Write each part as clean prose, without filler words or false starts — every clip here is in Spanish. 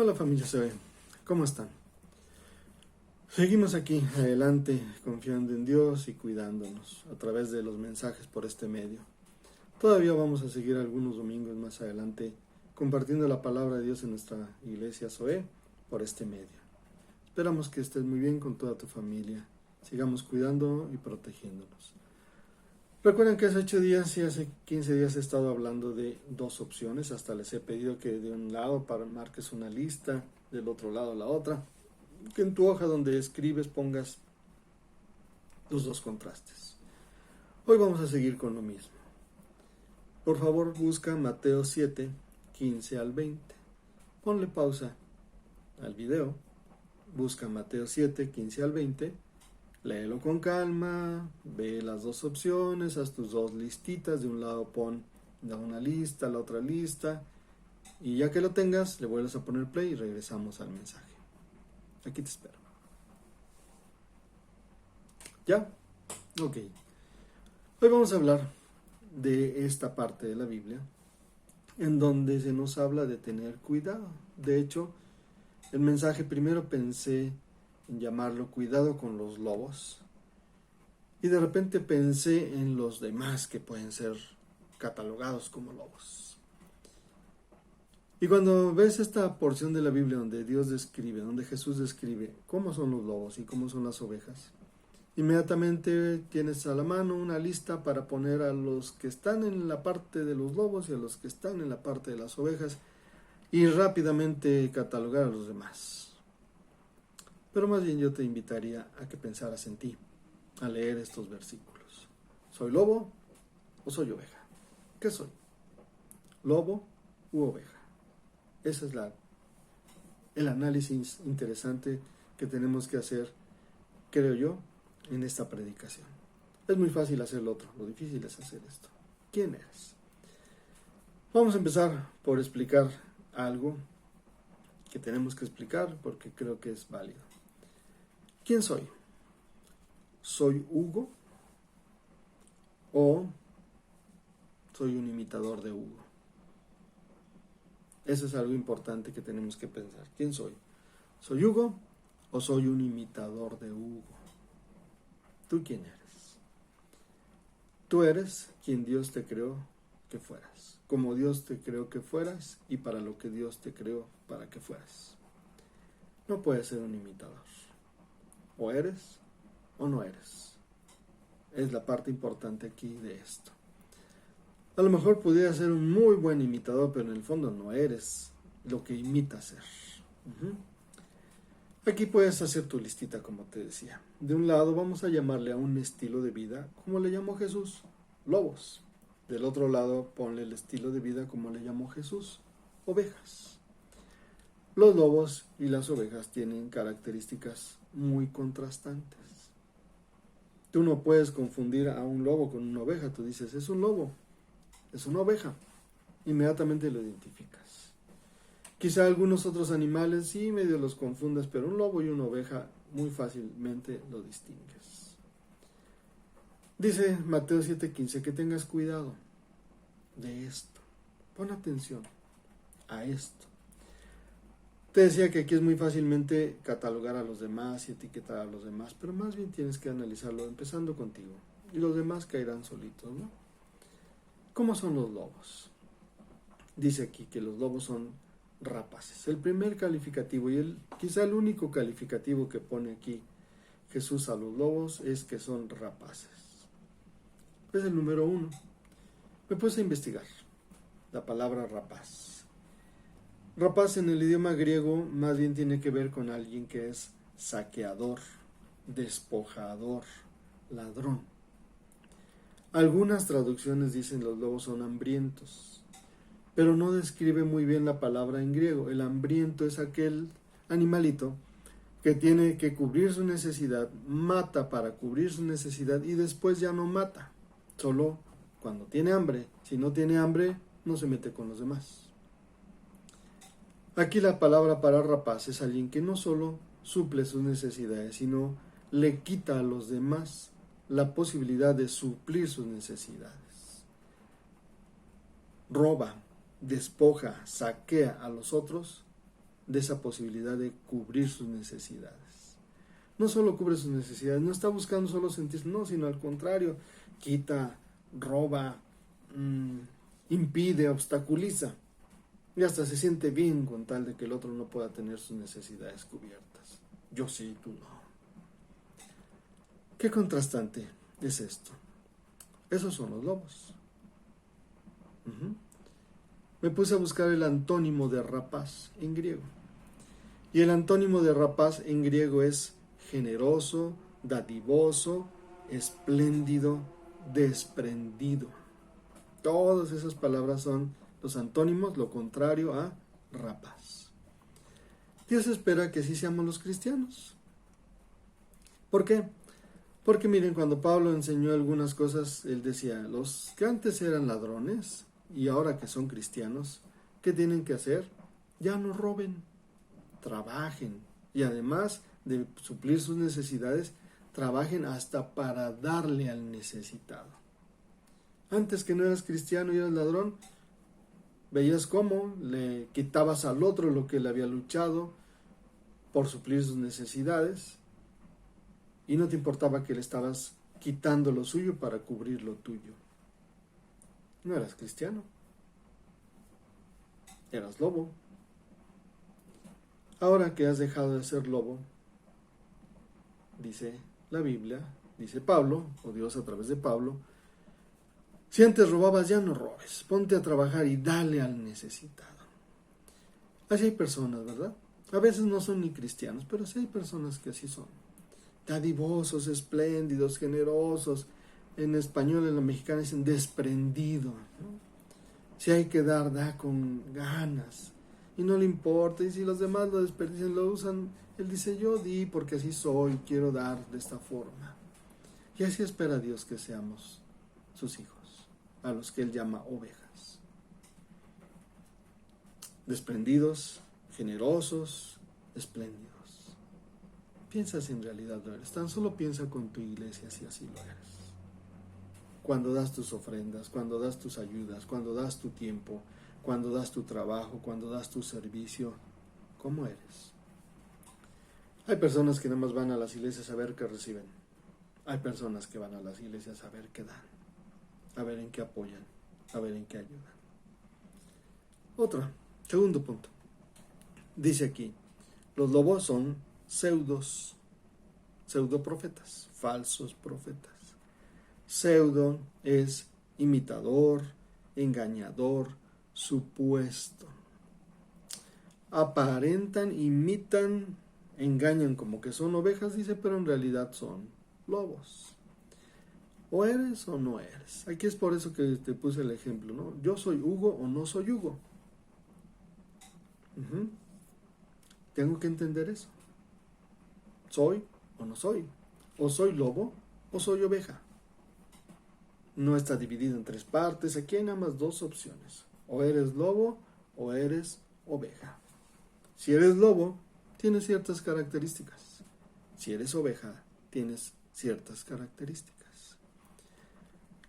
Hola familia CB, ¿cómo están? Seguimos aquí adelante confiando en Dios y cuidándonos a través de los mensajes por este medio. Todavía vamos a seguir algunos domingos más adelante compartiendo la palabra de Dios en nuestra iglesia Zoe por este medio. Esperamos que estés muy bien con toda tu familia. Sigamos cuidando y protegiéndonos. Recuerden que hace 8 días y hace 15 días he estado hablando de dos opciones. Hasta les he pedido que de un lado marques una lista, del otro lado la otra. Que en tu hoja donde escribes pongas los dos contrastes. Hoy vamos a seguir con lo mismo. Por favor, busca Mateo 7, 15 al 20. Ponle pausa al video. Busca Mateo 7, 15 al 20. Léelo con calma, ve las dos opciones, haz tus dos listitas. De un lado pon una lista, la otra lista. Y ya que lo tengas, le vuelves a poner play y regresamos al mensaje. Aquí te espero. ¿Ya? Ok. Hoy vamos a hablar de esta parte de la Biblia en donde se nos habla de tener cuidado. De hecho, el mensaje primero pensé en llamarlo cuidado con los lobos y de repente pensé en los demás que pueden ser catalogados como lobos. Y cuando ves esta porción de la Biblia donde Dios describe, donde Jesús describe cómo son los lobos y cómo son las ovejas, inmediatamente tienes a la mano una lista para poner a los que están en la parte de los lobos y a los que están en la parte de las ovejas y rápidamente catalogar a los demás. Pero más bien yo te invitaría a que pensaras en ti, a leer estos versículos. ¿Soy lobo o soy oveja? ¿Qué soy? ¿Lobo u oveja? Ese es el análisis interesante que tenemos que hacer, creo yo, en esta predicación. Es muy fácil hacer lo otro, lo difícil es hacer esto. ¿Quién eres? Vamos a empezar por explicar algo que tenemos que explicar porque creo que es válido. ¿Quién soy? ¿Soy Hugo o soy un imitador de Hugo? Eso es algo importante que tenemos que pensar. ¿Quién soy? ¿Soy Hugo o soy un imitador de Hugo? ¿Tú quién eres? Tú eres quien Dios te creó que fueras, como Dios te creó que fueras y para lo que Dios te creó para que fueras. No puedes ser un imitador. O eres o no eres. Es la parte importante aquí de esto. A lo mejor pudieras ser un muy buen imitador, pero en el fondo no eres lo que imitas ser. Aquí puedes hacer tu listita, como te decía. De un lado vamos a llamarle a un estilo de vida, como le llamó Jesús, lobos. Del otro lado ponle el estilo de vida, como le llamó Jesús, ovejas. Los lobos y las ovejas tienen características muy contrastantes. Tú no puedes confundir a un lobo con una oveja. Tú dices, es un lobo. Es una oveja. Inmediatamente lo identificas. Quizá algunos otros animales sí medio los confundas, pero un lobo y una oveja muy fácilmente lo distingues. Dice Mateo 7:15 que tengas cuidado de esto. Pon atención a esto. Te decía que aquí es muy fácilmente catalogar a los demás y etiquetar a los demás, pero más bien tienes que analizarlo empezando contigo. Y los demás caerán solitos, ¿no? ¿Cómo son los lobos? Dice aquí que los lobos son rapaces. El primer calificativo y quizá el único calificativo que pone aquí Jesús a los lobos es que son rapaces. Es el número 1. Me puse a investigar la palabra rapaz. Rapaz en el idioma griego más bien tiene que ver con alguien que es saqueador, despojador, ladrón. Algunas traducciones dicen los lobos son hambrientos, pero no describe muy bien la palabra en griego. El hambriento es aquel animalito que tiene que cubrir su necesidad, mata para cubrir su necesidad y después ya no mata, solo cuando tiene hambre. Si no tiene hambre, no se mete con los demás. Aquí la palabra para rapaz es alguien que no solo suple sus necesidades, sino le quita a los demás la posibilidad de suplir sus necesidades. Roba, despoja, saquea a los otros de esa posibilidad de cubrir sus necesidades. No solo cubre sus necesidades, no está buscando solo sentirse, no, sino al contrario, quita, roba, impide, obstaculiza. Y hasta se siente bien con tal de que el otro no pueda tener sus necesidades cubiertas. Yo sí, tú no. ¿Qué contrastante es esto? Esos son los lobos. Me puse a buscar el antónimo de rapaz en griego. Y el antónimo de rapaz en griego es generoso, dadivoso, espléndido, desprendido. Todas esas palabras son los antónimos, lo contrario a rapaz. Dios espera que así seamos los cristianos. ¿Por qué? Porque miren, cuando Pablo enseñó algunas cosas, él decía, los que antes eran ladrones y ahora que son cristianos, ¿qué tienen que hacer? Ya no roben, trabajen y además de suplir sus necesidades, trabajen hasta para darle al necesitado. Antes que no eras cristiano y eras ladrón, veías cómo le quitabas al otro lo que él había luchado por suplir sus necesidades y no te importaba que le estabas quitando lo suyo para cubrir lo tuyo. No eras cristiano, eras lobo. Ahora que has dejado de ser lobo, dice la Biblia, dice Pablo, o Dios a través de Pablo, si antes robabas, ya no robes, ponte a trabajar y dale al necesitado. Así hay personas, ¿verdad? A veces no son ni cristianos, pero sí hay personas que así son. Dadivosos, espléndidos, generosos. En español, en la mexicana dicen desprendido, ¿no? Si hay que dar, da con ganas. Y no le importa. Y si los demás lo desperdician, lo usan, él dice, yo di porque así soy, quiero dar de esta forma. Y así espera Dios que seamos sus hijos, a los que él llama ovejas. Desprendidos, generosos, espléndidos. Piensa si en realidad lo eres. Tan solo piensa con tu iglesia si así lo eres. Cuando das tus ofrendas, cuando das tus ayudas, cuando das tu tiempo, cuando das tu trabajo, cuando das tu servicio, ¿cómo eres? Hay personas que nada más van a las iglesias a ver qué reciben. Hay personas que van a las iglesias a ver qué dan, a ver en qué apoyan, a ver en qué ayudan. Segundo punto. Dice aquí, los lobos son pseudoprofetas, falsos profetas. Pseudo es imitador, engañador, supuesto. Aparentan, imitan, engañan como que son ovejas, dice, pero en realidad son lobos. O eres o no eres. Aquí es por eso que te puse el ejemplo, ¿no? Yo soy Hugo o no soy Hugo. Tengo que entender eso. ¿Soy o no soy? ¿O soy lobo o soy oveja? No está dividido en tres partes. Aquí hay nada más dos opciones. O eres lobo o eres oveja. Si eres lobo, tienes ciertas características. Si eres oveja, tienes ciertas características.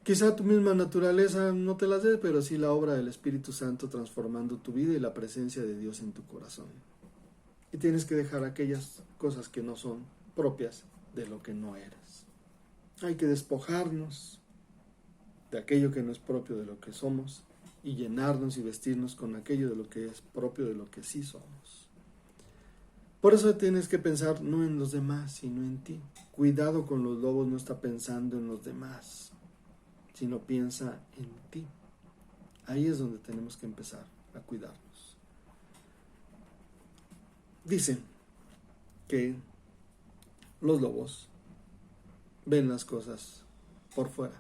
Quizá tu misma naturaleza no te las dé, pero sí la obra del Espíritu Santo transformando tu vida y la presencia de Dios en tu corazón. Y tienes que dejar aquellas cosas que no son propias de lo que no eres. Hay que despojarnos de aquello que no es propio de lo que somos y llenarnos y vestirnos con aquello de lo que es propio de lo que sí somos. Por eso tienes que pensar no en los demás, sino en ti. Cuidado con los lobos, no está pensando en los demás, sino piensa en ti. Ahí es donde tenemos que empezar a cuidarnos. Dicen que los lobos ven las cosas por fuera.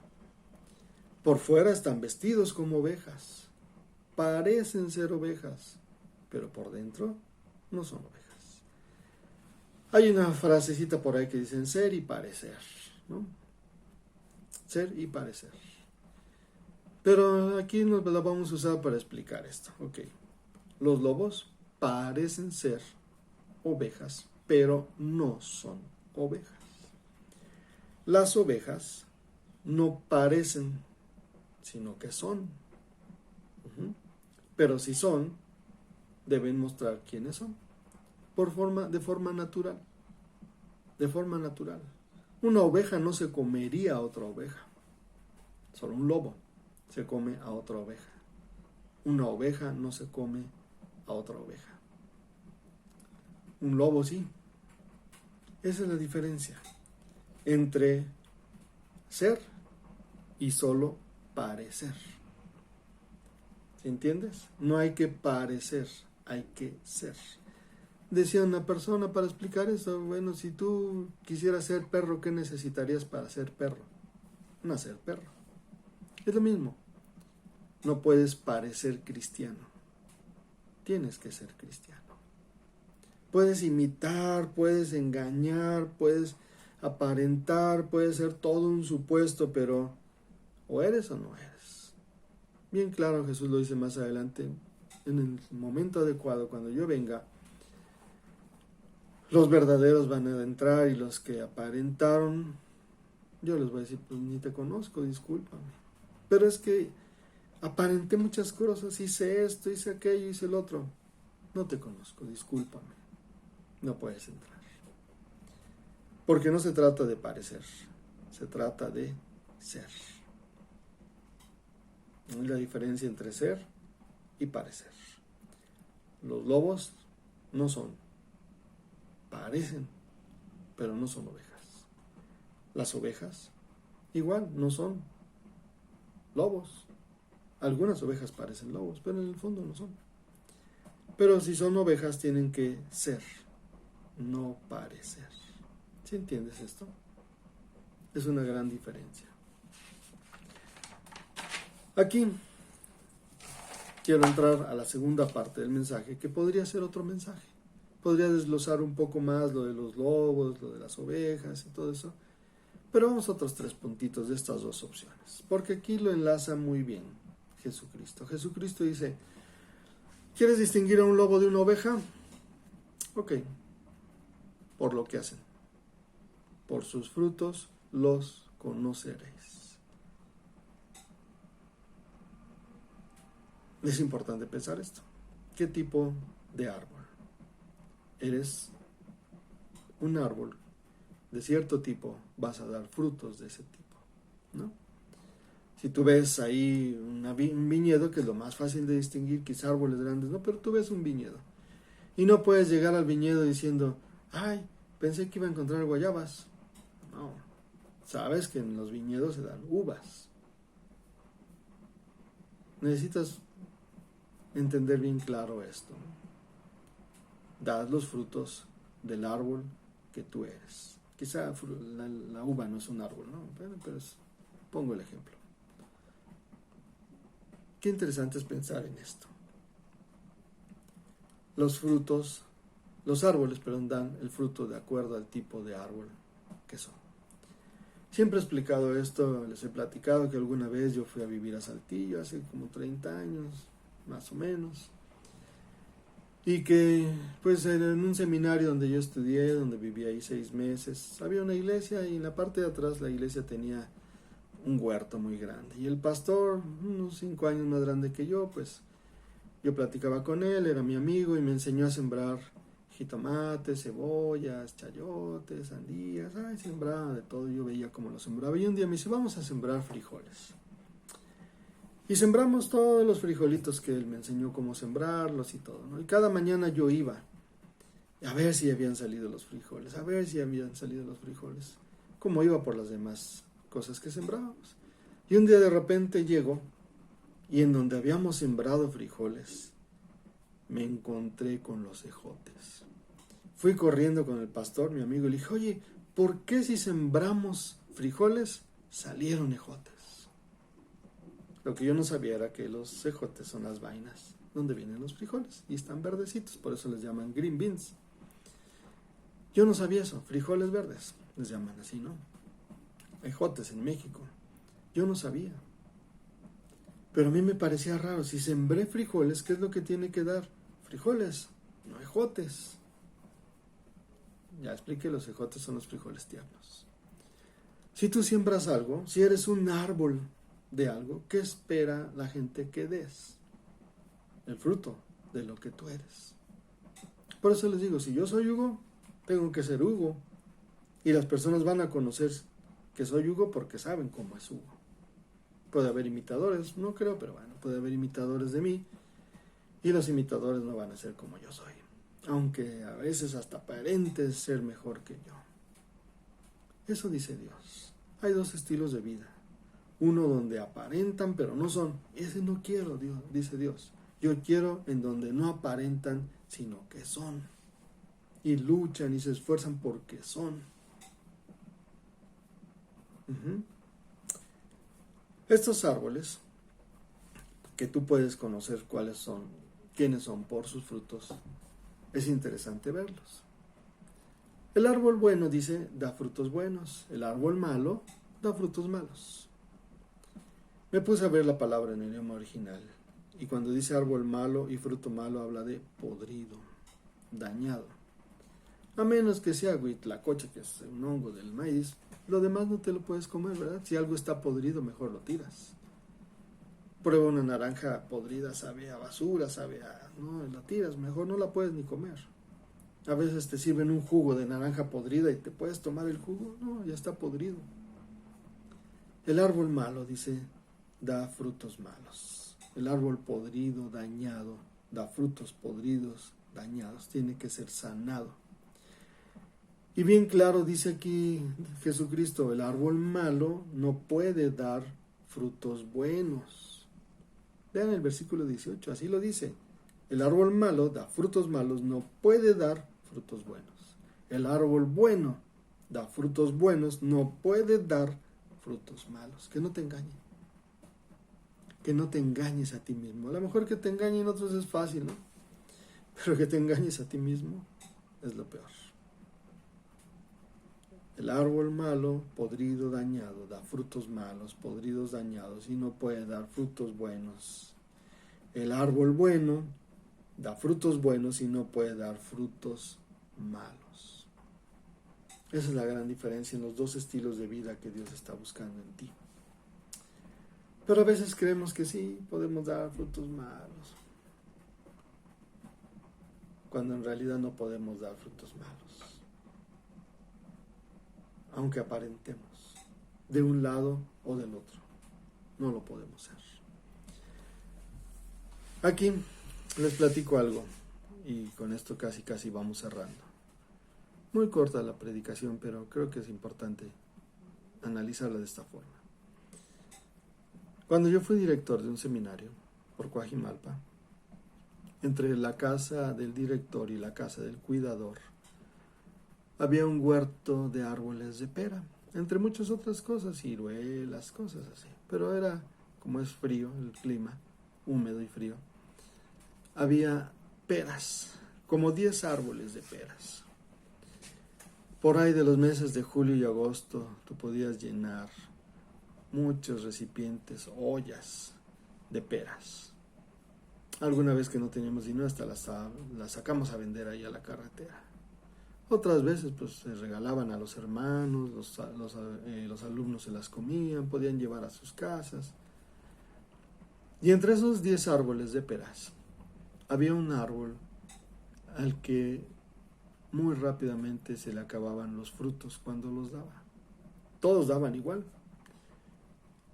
Por fuera están vestidos como ovejas. Parecen ser ovejas, pero por dentro no son ovejas. Hay una frasecita por ahí que dicen ser y parecer, ¿no? Ser y parecer. Pero aquí nos la vamos a usar para explicar esto. Ok. Los lobos parecen ser ovejas, pero no son ovejas. Las ovejas no parecen, sino que son. Pero si son, deben mostrar quiénes son. de forma natural. De forma natural. Una oveja no se comería a otra oveja. Solo un lobo se come a otra oveja. Una oveja no se come a otra oveja. Un lobo sí. Esa es la diferencia entre ser y solo parecer. ¿Entiendes? No hay que parecer, hay que ser. Decía una persona para explicar eso: bueno, si tú quisieras ser perro, ¿qué necesitarías para ser perro? Nacer perro. Es lo mismo. No puedes parecer cristiano. Tienes que ser cristiano. Puedes imitar, puedes engañar, puedes aparentar, puede ser todo un supuesto, pero o eres o no eres. Bien claro, Jesús lo dice más adelante: en el momento adecuado, cuando yo venga, los verdaderos van a entrar y los que aparentaron, yo les voy a decir: pues ni te conozco, discúlpame. Pero es que aparenté muchas cosas, hice esto, hice aquello, hice el otro. No te conozco, discúlpame. No puedes entrar. Porque no se trata de parecer, se trata de ser. Es la diferencia entre ser y parecer. Los lobos no son, parecen, pero no son ovejas. Las ovejas igual no son lobos. Algunas ovejas parecen lobos, pero en el fondo no son. Pero si son ovejas, tienen que ser, no parecer. ¿Sí entiendes esto? Es una gran diferencia. Aquí quiero entrar a la segunda parte del mensaje, que podría ser otro mensaje. Podría desglosar un poco más lo de los lobos, lo de las ovejas y todo eso. Pero vamos a otros 3 puntitos de estas 2 opciones, porque aquí lo enlaza muy bien Jesucristo. Jesucristo dice: ¿quieres distinguir a un lobo de una oveja? Ok. Por lo que hacen. Por sus frutos los conoceréis. Es importante pensar esto. ¿Qué tipo de árbol? Eres un árbol de cierto tipo, vas a dar frutos de ese tipo, ¿no? Si tú ves ahí un viñedo, que es lo más fácil de distinguir, quizá árboles grandes, ¿no? Pero tú ves un viñedo y no puedes llegar al viñedo diciendo: ay, pensé que iba a encontrar guayabas. No, sabes que en los viñedos se dan uvas. Necesitas entender bien claro esto, ¿no? Das los frutos del árbol que tú eres. Quizá la uva no es un árbol, ¿no? Pero pongo el ejemplo. Qué interesante es pensar en esto. Los árboles, dan el fruto de acuerdo al tipo de árbol que son. Siempre he explicado esto, les he platicado que alguna vez yo fui a vivir a Saltillo hace como 30 años, más o menos. Y que, pues, en un seminario donde yo estudié, donde viví ahí 6 meses, había una iglesia y en la parte de atrás la iglesia tenía un huerto muy grande. Y el pastor, unos 5 años más grande que yo, pues, yo platicaba con él, era mi amigo y me enseñó a sembrar jitomates, cebollas, chayotes, sandías, sembraba de todo. Yo veía cómo lo sembraba y un día me dice: vamos a sembrar frijoles. Y sembramos todos los frijolitos que él me enseñó cómo sembrarlos y todo, ¿no? Y cada mañana yo iba a ver si habían salido los frijoles, como iba por las demás cosas que sembrábamos. Y un día de repente llego y en donde habíamos sembrado frijoles, me encontré con los ejotes. Fui corriendo con el pastor, mi amigo, y le dije: oye, ¿por qué si sembramos frijoles salieron ejotes? Lo que yo no sabía era que los ejotes son las vainas donde vienen los frijoles y están verdecitos, por eso les llaman green beans. Yo no sabía eso, frijoles verdes les llaman así, ¿no? Ejotes en México. Yo no sabía. Pero a mí me parecía raro: si sembré frijoles, ¿qué es lo que tiene que dar? Frijoles, no ejotes. Ya expliqué, los ejotes son los frijoles tiernos. Si tú siembras algo, si eres un árbol de algo, ¿qué espera la gente que des? El fruto de lo que tú eres. Por eso les digo, si yo soy Hugo, tengo que ser Hugo. Y las personas van a conocer que soy Hugo porque saben cómo es Hugo. Puede haber imitadores, no creo, pero bueno, puede haber imitadores de mí. Y los imitadores no van a ser como yo soy. Aunque a veces hasta aparentes ser mejor que yo. Eso dice Dios. Hay dos estilos de vida. Uno donde aparentan pero no son. Ese no quiero, Dios, dice Dios. Yo quiero en donde no aparentan, sino que son. Y luchan y se esfuerzan porque son. Estos árboles, que tú puedes conocer cuáles son, quiénes son por sus frutos, es interesante verlos. El árbol bueno, dice, da frutos buenos. El árbol malo da frutos malos. Me puse a ver la palabra en el idioma original. Y cuando dice árbol malo y fruto malo, habla de podrido, dañado. A menos que sea huitlacoche, que es un hongo del maíz, lo demás no te lo puedes comer, ¿verdad? Si algo está podrido, mejor lo tiras. Prueba una naranja podrida, sabe a basura, sabe a... No, la tiras, mejor no la puedes ni comer. A veces te sirven un jugo de naranja podrida y te puedes tomar el jugo. No, ya está podrido. El árbol malo, dice, da frutos malos. El árbol podrido, dañado, da frutos podridos, dañados. Tiene que ser sanado. Y bien claro dice aquí Jesucristo, el árbol malo no puede dar frutos buenos. Vean el versículo 18, así lo dice. El árbol malo da frutos malos, no puede dar frutos buenos. El árbol bueno da frutos buenos, no puede dar frutos malos. Que no te engañen. Que no te engañes a ti mismo. A lo mejor que te engañen otros es fácil, ¿no? Pero que te engañes a ti mismo es lo peor. El árbol malo, podrido, dañado, da frutos malos, podridos, dañados, y no puede dar frutos buenos. El árbol bueno da frutos buenos y no puede dar frutos malos. Esa es la gran diferencia en los dos estilos de vida que Dios está buscando en ti. Pero a veces creemos que sí, podemos dar frutos malos, cuando en realidad no podemos dar frutos malos. Aunque aparentemos, de un lado o del otro, no lo podemos hacer. Aquí les platico algo, y con esto casi vamos cerrando. Muy corta la predicación, pero creo que es importante analizarla de esta forma. Cuando yo fui director de un seminario por Coajimalpa, entre la casa del director y la casa del cuidador, había un huerto de árboles de pera, entre muchas otras cosas, ciruelas, cosas así. Pero era, como es frío, el clima, húmedo y frío, había peras, como 10 árboles de peras. Por ahí de los meses de julio y agosto, tú podías llenar muchos recipientes, ollas de peras. Alguna vez que no teníamos dinero, hasta las sacamos a vender ahí a la carretera. Otras veces pues se regalaban a los hermanos, los alumnos se las comían, podían llevar a sus casas. Y entre esos 10 árboles de peras, había un árbol al que muy rápidamente se le acababan los frutos cuando los daba. Todos daban igual,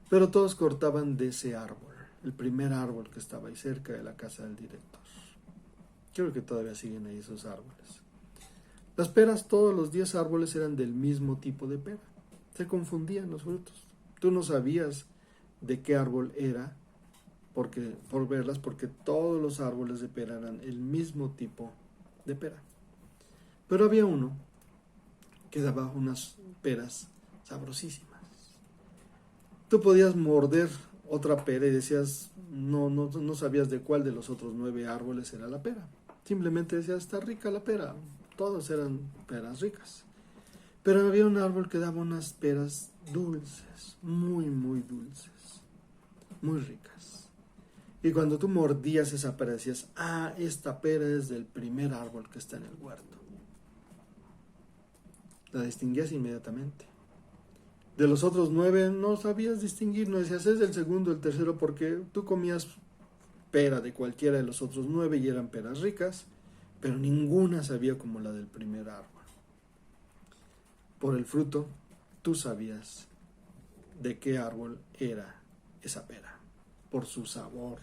pero todos cortaban de ese árbol, el primer árbol que estaba ahí cerca de la casa del director. Creo que todavía siguen ahí esos árboles. Las peras, todos los 10 árboles eran del mismo tipo de pera. Se confundían los frutos. Tú no sabías de qué árbol era por verlas, porque todos los árboles de pera eran el mismo tipo de pera. Pero había uno que daba unas peras sabrosísimas. Tú podías morder otra pera y decías, no sabías de cuál de los otros 9 árboles era la pera. Simplemente decías, está rica la pera. Todos eran peras ricas. Pero había un árbol que daba unas peras dulces, muy, muy dulces, muy ricas. Y cuando tú mordías esa pera decías, esta pera es del primer árbol que está en el huerto. La distinguías inmediatamente. De los otros 9 no sabías distinguir, no decías, es del segundo, el tercero, porque tú comías pera de cualquiera de los otros 9 y eran peras ricas. pero ninguna sabía como la del primer árbol. Por el fruto, tú sabías de qué árbol era esa pera, por su sabor,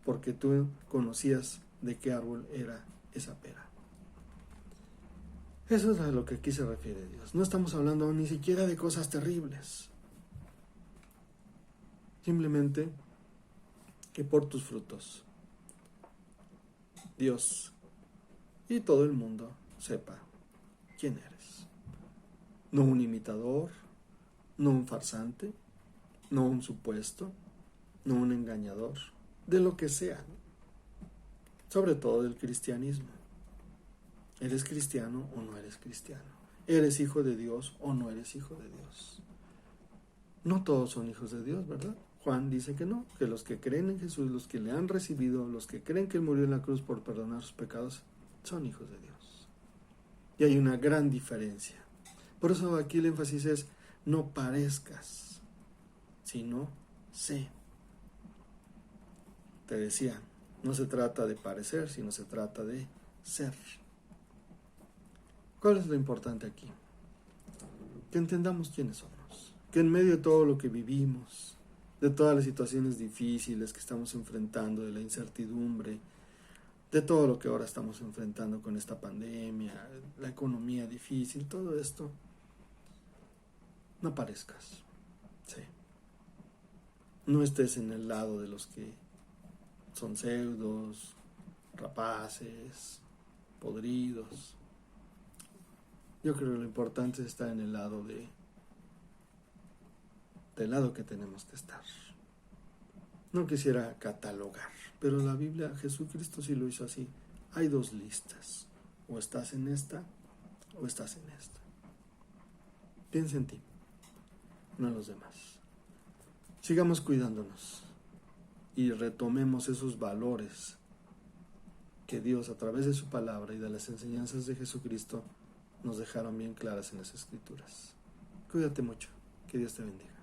porque tú conocías de qué árbol era esa pera. Eso es a lo que aquí se refiere Dios. No estamos hablando ni siquiera de cosas terribles. Simplemente que por tus frutos Dios y todo el mundo sepa quién eres. No un imitador, no un farsante, no un supuesto, no un engañador, de lo que sea, sobre todo del cristianismo. ¿Eres cristiano o no eres cristiano? ¿Eres hijo de Dios o no eres hijo de Dios? No todos son hijos de Dios, ¿verdad? Juan dice que no, que los que creen en Jesús, los que le han recibido, los que creen que Él murió en la cruz por perdonar sus pecados, son hijos de Dios. Y hay una gran diferencia. Por eso aquí el énfasis es, no parezcas, sino sé. Te decía, no se trata de parecer, sino se trata de ser. ¿Cuál es lo importante aquí? Que entendamos quiénes somos. Que en medio de todo lo que vivimos, de todas las situaciones difíciles que estamos enfrentando, de la incertidumbre, de todo lo que ahora estamos enfrentando con esta pandemia, la economía difícil, todo esto, no parezcas. Sí. No estés en el lado de los que son pseudos, rapaces, podridos. Yo creo que lo importante es estar en el lado del lado que tenemos que estar. No quisiera catalogar, pero la Biblia, Jesucristo sí lo hizo así. Hay dos listas, o estás en esta, o estás en esta. Piensa en ti, no en los demás. Sigamos cuidándonos y retomemos esos valores que Dios, a través de su palabra y de las enseñanzas de Jesucristo, nos dejaron bien claras en las Escrituras. Cuídate mucho, que Dios te bendiga.